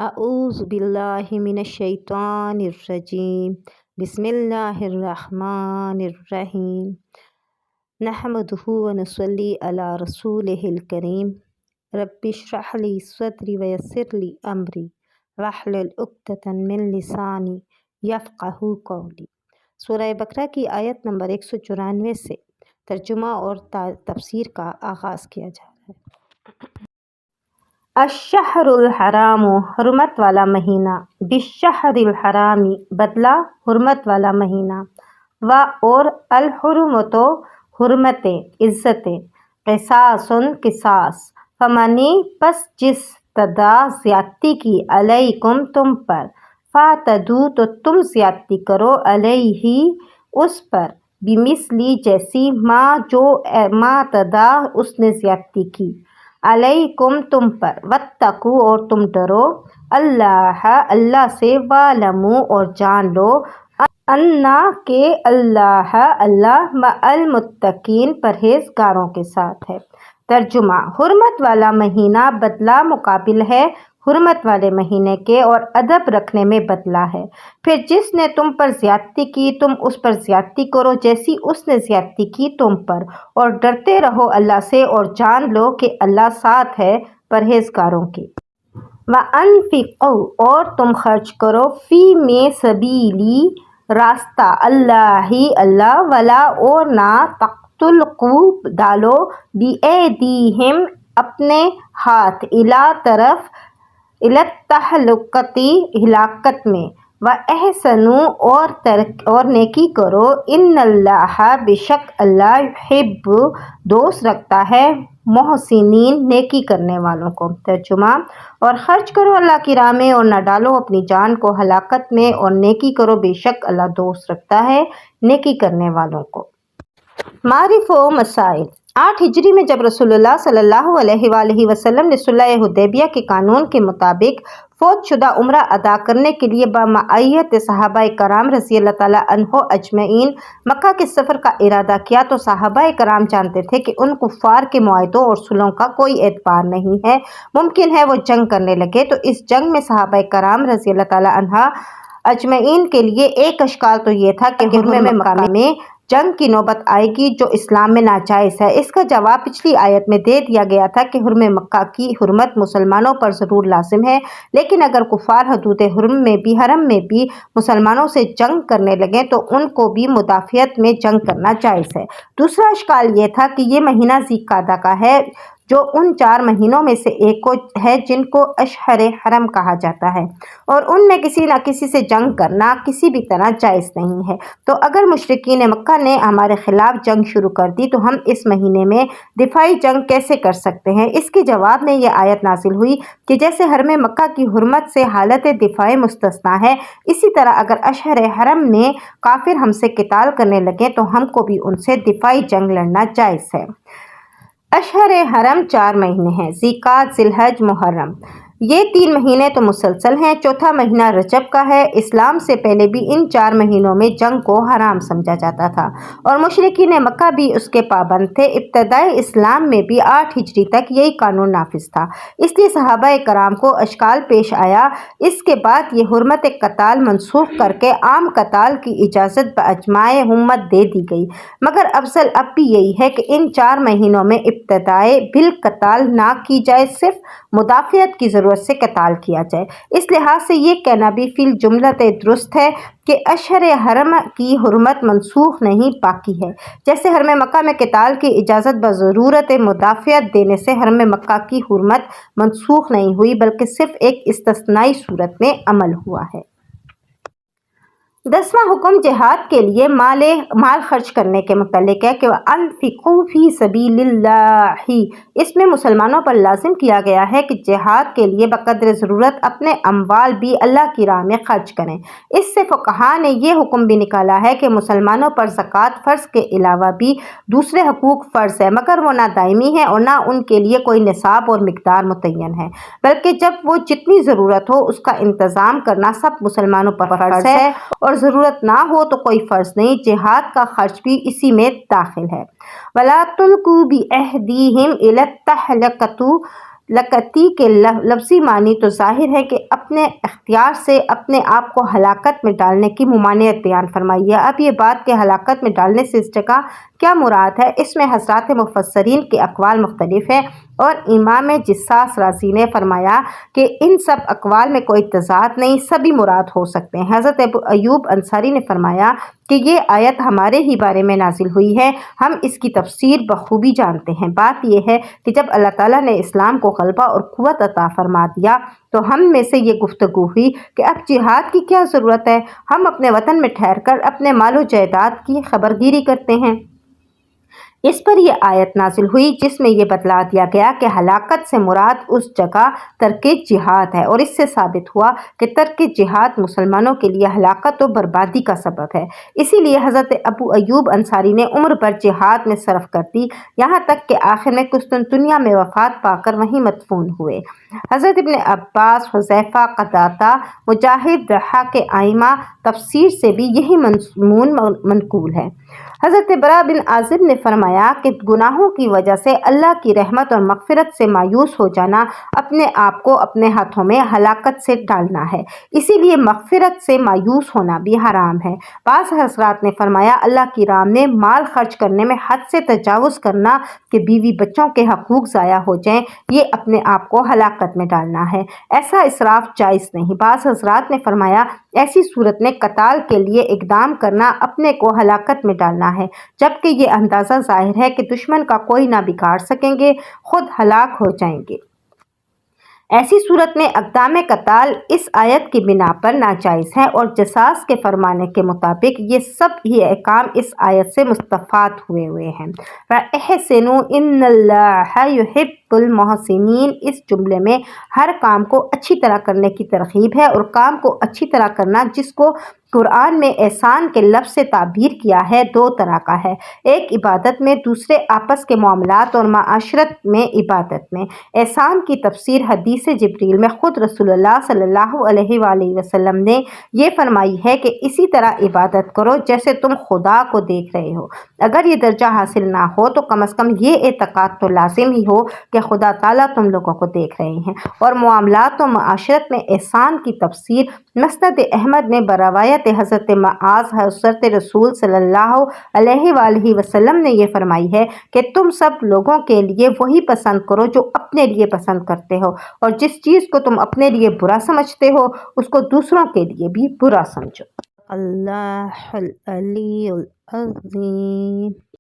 اعوذ باللہ من الشیطان الرجیم بسم اللہ الرحمن الرحیم نحمدہ ونصلی علی رسولہ الکریم رب اشرح لی صدری ویسر لی امری واحلل عقدۃ من لسانی یفقہوا قولی۔ سورہ بقرہ کی آیت نمبر 194 سے ترجمہ اور تفسیر کا آغاز کیا جا رہا ہے۔ الشہر الحرام حرمت والا مہینہ، بالشہر الحرامی بدلہ حرمت والا مہینہ، و اور الحرمت حرمتیں عزتیں، قصاص قصاص، فمنی پس جس تدا زیادتی کی علیکم تم پر، فاعتدوا تو تم زیادتی کرو علیہ اس پر، بمثلی جیسی ما تدا اس نے زیادتی کی علیکم تم پر، واتقوا اور تم ڈرو اللہ سے، وَاعْلَمُوا اور جان لو انا کہ اللہ مع المتقین پرہیزگاروں کے ساتھ ہے۔ ترجمہ: حرمت والا مہینہ بدلہ مقابل ہے حرمت والے مہینے کے اور ادب رکھنے میں بدلہ ہے۔ پھر جس نے تم پر زیادتی کی تم اس پر زیادتی کرو جیسی اس نے زیادتی کی تم پر، اور ڈرتے رہو اللہ سے اور جان لو کہ اللہ ساتھ ہے پرہیزگاروں کے۔ وَأَنفِقُوا اور تم خرچ کرو، فی میں سبیلی راستہ اللہ، ولا اور نہ تلقوا ڈالو، بِأَیْدِیہم اپنے ہاتھ، طرف التہلکۃ ہلاکت میں، وَأَحْسِنُوا اور نیکی کرو، ان اللہ بے شک اللہ یحب دوست رکھتا ہے محسنین نیکی کرنے والوں کو۔ ترجمہ: اور خرچ کرو اللہ کی راہ میں اور نہ ڈالو اپنی جان کو ہلاکت میں، اور نیکی کرو بے شک اللہ دوست رکھتا ہے نیکی کرنے والوں کو۔ معارف و مسائل۔ 8 ہجری میں جب رسول اللہ صلی اللہ علیہ وآلہ وسلم نے صلح حدیبیہ کے قانون کے مطابق فوت شدہ عمرہ ادا کرنے کے لیے بمعیت صحابہ کرام رضی اللہ تعالیٰ عنہم اجمعین مکہ کے سفر کا ارادہ کیا تو صحابہ کرام جانتے تھے کہ ان کفار کے معاہدوں اور صلحوں کا کوئی اعتبار نہیں ہے، ممکن ہے وہ جنگ کرنے لگے۔ تو اس جنگ میں صحابہ کرام رضی اللہ تعالیٰ عنہم اجمعین کے لیے ایک اشکال تو یہ تھا کہ حرم مکہ میں جنگ کی نوبت آئے گی جو اسلام میں ناجائز ہے۔ اس کا جواب پچھلی آیت میں دے دیا گیا تھا کہ حرم مکہ کی حرمت مسلمانوں پر ضرور لازم ہے، لیکن اگر کفار حدود حرم میں بھی مسلمانوں سے جنگ کرنے لگیں تو ان کو بھی مدافعت میں جنگ کرنا جائز ہے۔ دوسرا اشکال یہ تھا کہ یہ مہینہ ذی القعدہ کا ہے جو ان 4 مہینوں میں سے ایک ہے جن کو اشہر حرم کہا جاتا ہے، اور ان میں کسی نہ کسی سے جنگ کرنا کسی بھی طرح جائز نہیں ہے۔ تو اگر مشرکین مکہ نے ہمارے خلاف جنگ شروع کر دی تو ہم اس مہینے میں دفاعی جنگ کیسے کر سکتے ہیں؟ اس کے جواب میں یہ آیت نازل ہوئی کہ جیسے حرم مکہ کی حرمت سے حالت دفاع مستثنیٰ ہے، اسی طرح اگر اشہر حرم میں کافر ہم سے قتال کرنے لگیں تو ہم کو بھی ان سے دفاعی جنگ لڑنا جائز ہے۔ اشہر حرم 4 مہینے ہیں: ذی القعدہ، ذی الحج، محرم۔ یہ 3 مہینے تو مسلسل ہیں، چوتھا مہینہ رجب کا ہے۔ اسلام سے پہلے بھی ان 4 مہینوں میں جنگ کو حرام سمجھا جاتا تھا اور مشرکین مکہ بھی اس کے پابند تھے۔ ابتدائی اسلام میں بھی 8 ہجری تک یہی قانون نافذ تھا، اس لیے صحابہ کرام کو اشکال پیش آیا۔ اس کے بعد یہ حرمت قتال منسوخ کر کے عام قتال کی اجازت باجماع امت دے دی گئی، مگر افضل اب بھی یہی ہے کہ ان 4 مہینوں میں ابتدائے بالقتال نہ کی جائے، صرف مدافعت کی ضرورت سے قتال کیا جائے۔ اس لحاظ سے یہ کہنا بھی فی الجملۃ درست ہے کہ اشہر حرم کی حرمت منسوخ نہیں، باقی ہے۔ جیسے حرم مکہ میں قتال کی اجازت بضرورت مدافعت دینے سے حرم مکہ کی حرمت منسوخ نہیں ہوئی بلکہ صرف ایک استثنائی صورت میں عمل ہوا ہے۔ 10واں حکم جہاد کے لیے مال خرچ کرنے کے متعلق ہے کہ وَأَنفِقُوا فِي سَبِيلِ اللَّهِ۔ اس میں مسلمانوں پر لازم کیا گیا ہے کہ جہاد کے لیے بقدر ضرورت اپنے اموال بھی اللہ کی راہ میں خرچ کریں۔ اس سے فقہاء نے یہ حکم بھی نکالا ہے کہ مسلمانوں پر زکوٰۃ فرض کے علاوہ بھی دوسرے حقوق فرض ہیں، مگر وہ نہ دائمی ہیں اور نہ ان کے لیے کوئی نصاب اور مقدار متعین ہے، بلکہ جب وہ جتنی ضرورت ہو اس کا انتظام کرنا سب مسلمانوں پر فرض ہے، اور ضرورت نہ ہو تو کوئی فرض نہیں۔ جہاد کا خرچ بھی اسی میں داخل ہے۔ وَلَا تُلْقُوا بِأَیْدِیکُمْ إِلَى التَّہْلُکَۃِ لقتی کے لفظی معنی تو ظاہر ہے کہ اپنے اختیار سے اپنے آپ کو ہلاکت میں ڈالنے کی ممانعت بیان فرمائی ہے۔ اب یہ بات کہ ہلاکت میں ڈالنے سے اس جگہ کیا مراد ہے، اس میں حضرات مفسرین کے اقوال مختلف ہیں، اور امام جصاص رازی نے فرمایا کہ ان سب اقوال میں کوئی تضاد نہیں، سبھی مراد ہو سکتے ہیں۔ حضرت ابو ایوب انصاری نے فرمایا کہ یہ آیت ہمارے ہی بارے میں نازل ہوئی ہے، ہم اس کی تفسیر بخوبی جانتے ہیں۔ بات یہ ہے کہ جب اللہ تعالیٰ نے اسلام کو غلبہ اور قوت عطا فرما دیا تو ہم میں سے یہ گفتگو ہوئی کہ اب جہاد کی کیا ضرورت ہے، ہم اپنے وطن میں ٹھہر کر اپنے مال و جائیداد کی خبرگیری کرتے ہیں۔ اس پر یہ آیت نازل ہوئی جس میں یہ بتلا دیا گیا کہ ہلاکت سے مراد اس جگہ ترک جہاد ہے، اور اس سے ثابت ہوا کہ ترک جہاد مسلمانوں کے لیے ہلاکت و بربادی کا سبب ہے۔ اسی لیے حضرت ابو ایوب انصاری نے عمر بھر جہاد میں صرف کر دی، یہاں تک کہ آخر میں قسطنطنیہ میں وفات پا کر وہیں مدفون ہوئے۔ حضرت ابن عباس، حذیفہ، قتادہ، مجاہد، ضحاک کے ائمہ تفسیر سے بھی یہی مضمون منقول ہے۔ حضرت برا بن عازب نے فرمایا کہ گناہوں کی وجہ سے اللہ کی رحمت اور مغفرت سے مایوس ہو جانا اپنے آپ کو اپنے ہاتھوں میں ہلاکت سے ڈالنا ہے، اسی لیے مغفرت سے مایوس ہونا بھی حرام ہے۔ بعض حضرات نے فرمایا اللہ کی راہ میں مال خرچ کرنے میں حد سے تجاوز کرنا کہ بیوی بچوں کے حقوق ضائع ہو جائیں، یہ اپنے آپ کو ہلاکت میں ڈالنا ہے، ایسا اسراف جائز نہیں۔ بعض حضرات نے فرمایا ایسی صورت میں قتال کے لیے اقدام کرنا اپنے کو ہلاکت میں ڈالنا ہے، جبکہ یہ اندازہ ظاہر ہے کہ دشمن کا کوئی نہ بگاڑ سکیں گے، خود ہلاک ہو جائیں گے۔ ایسی صورت میں اقدام قتال اس آیت کی بنا پر ناجائز ہیں، اور جصاص کے فرمانے کے مطابق یہ سب ہی احکام اس آیت سے مستفاد ہوئے ہیں۔ وَأَحْسِنُوا إِنَّ اللَّهَ يُحِبُّ الْمُحْسِنِينَ اس جملے میں ہر کام کو اچھی طرح کرنے کی ترغیب ہے، اور کام کو اچھی طرح کرنا جس کو قرآن میں احسان کے لفظ سے تعبیر کیا ہے دو طرح کا ہے، ایک عبادت میں، دوسرے آپس کے معاملات اور معاشرت میں عبادت میں۔ احسان کی تفسیر حدیث جبریل میں خود رسول اللہ صلی اللہ علیہ وآلہ وسلم نے یہ فرمائی ہے کہ اسی طرح عبادت کرو جیسے تم خدا کو دیکھ رہے ہو۔ اگر یہ درجہ حاصل نہ ہو تو کم از کم یہ اعتقاد تو لازم ہی ہو کہ خدا تعالیٰ تم لوگوں کو دیکھ رہے ہیں۔ اور معاملات و معاشرت میں احسان کی تفسیر مسند احمد میں بروایت حضرت معاذ حضرت رسول صلی اللہ علیہ وآلہ وسلم نے یہ فرمائی ہے کہ تم سب لوگوں کے لیے وہی پسند کرو جو اپنے لیے پسند کرتے ہو، اور جس چیز کو تم اپنے لیے برا سمجھتے ہو اس کو دوسروں کے لیے بھی برا سمجھو۔ اللہ العلی العظیم۔